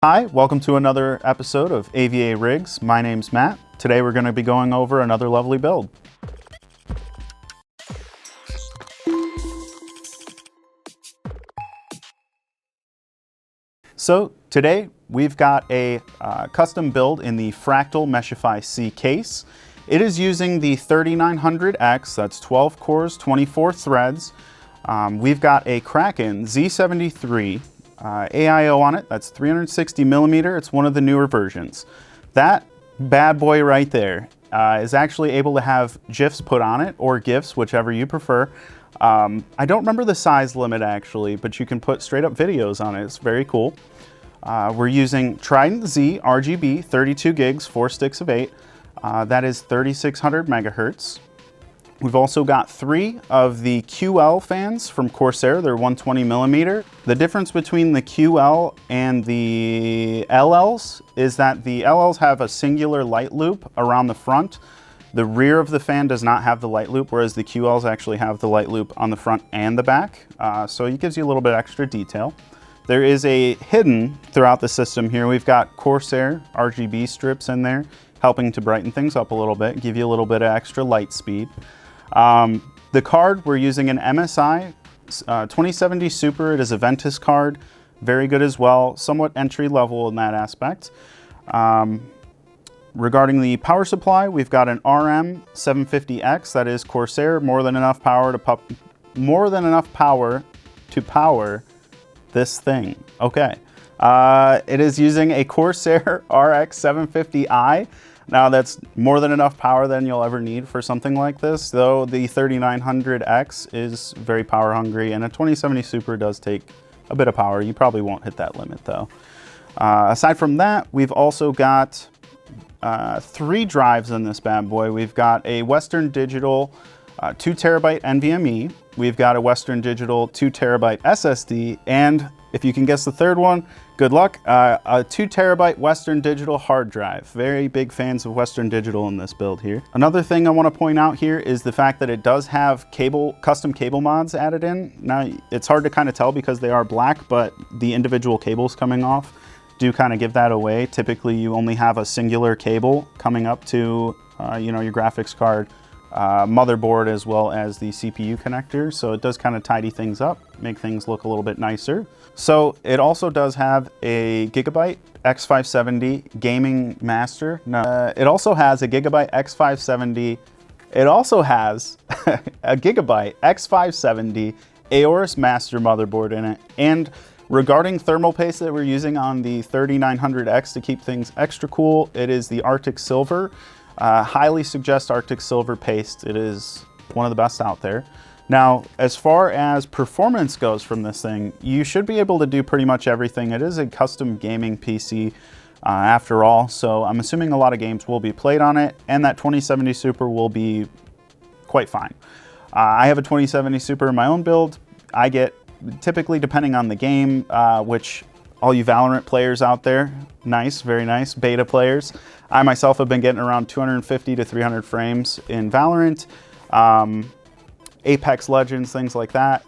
Hi, welcome to another episode of AVARigs. My name's Matt. Today we're going to be going over another lovely build. So today we've got a custom build in the Fractal Meshify C case. It is using the 3900X, that's 12 cores, 24 threads. We've got a Kraken Z73 AIO on it. That's 360 millimeter. It's one of the newer versions. That bad boy right there is actually able to have GIFs put on it, or GIFs, whichever you prefer. I don't remember the size limit actually, but you can put straight up videos on it. It's very cool. We're using Trident Z RGB, 32 gigs, 4 sticks of 8. That is 3600 megahertz. We've also got 3 of the QL fans from Corsair. They're 120 millimeter. The difference between the QL and the LLs is that the LLs have a singular light loop around the front. The rear of the fan does not have the light loop, whereas the QLs actually have the light loop on the front and the back. So it gives you a little bit extra detail. There is a hidden throughout the system here. We've got Corsair RGB strips in there, helping to brighten things up a little bit, give you a little bit of extra light speed. The card, we're using an MSI 2070 Super. It is a VENTUS card, very good as well, somewhat entry level in that aspect. Regarding the power supply, we've got an RM750X, that is Corsair, more than enough power to power this thing. Okay, it is using a Corsair RX 750i. Now that's more than enough power than you'll ever need for something like this, though the 3900X is very power hungry, and a 2070 Super does take a bit of power. You probably won't hit that limit though. Aside from that, we've also got 3 drives in this bad boy. We've got a Western Digital 2 terabyte NVMe. We've got a Western Digital 2 terabyte SSD, and if you can guess the third one, good luck, a 2 terabyte Western Digital hard drive. Very big fans of Western Digital in this build here. Another thing I want to point out here is the fact that it does have custom cable mods added in. Now, it's hard to kind of tell because they are black, but the individual cables coming off do kind of give that away. Typically, you only have a singular cable coming up to your graphics card, motherboard, as well as the CPU connector. So it does kind of tidy things up, make things look a little bit nicer. So it also does have a Gigabyte X570 gaming master. No, it also has a Gigabyte X570. It also has a Gigabyte X570 Aorus master motherboard in it. And regarding thermal paste that we're using on the 3900X to keep things extra cool, it is the Arctic Silver. Highly suggest Arctic Silver paste. It is one of the best out there. Now, as far as performance goes from this thing, you should be able to do pretty much everything. It is a custom gaming PC after all, so I'm assuming a lot of games will be played on it, and that 2070 Super will be quite fine. I have a 2070 Super in my own build. I get, typically depending on the game, which all you Valorant players out there, nice, very nice, beta players. I myself have been getting around 250 to 300 frames in Valorant. Apex Legends, things like that.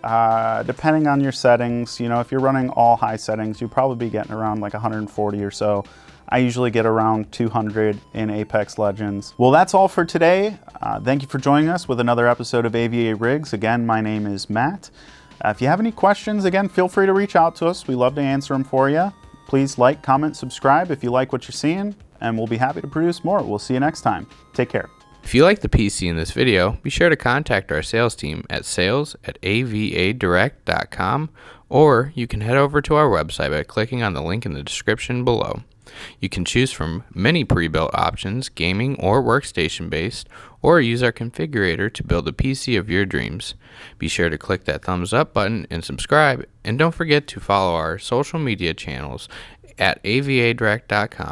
Depending on your settings, if you're running all high settings, you'll probably be getting around like 140 or so. I usually get around 200 in Apex Legends. Well, that's all for today. Thank you for joining us with another episode of AVARigs. Again, my name is Matt. If you have any questions, again, feel free to reach out to us. We love to answer them for you. Please like, comment, subscribe if you like what you're seeing, and we'll be happy to produce more. We'll see you next time. Take care. If you like the PC in this video, be sure to contact our sales team at sales@avadirect.com, or you can head over to our website by clicking on the link in the description below. You can choose from many pre-built options, gaming or workstation based, or use our configurator to build a PC of your dreams. Be sure to click that thumbs up button and subscribe, and don't forget to follow our social media channels at avadirect.com.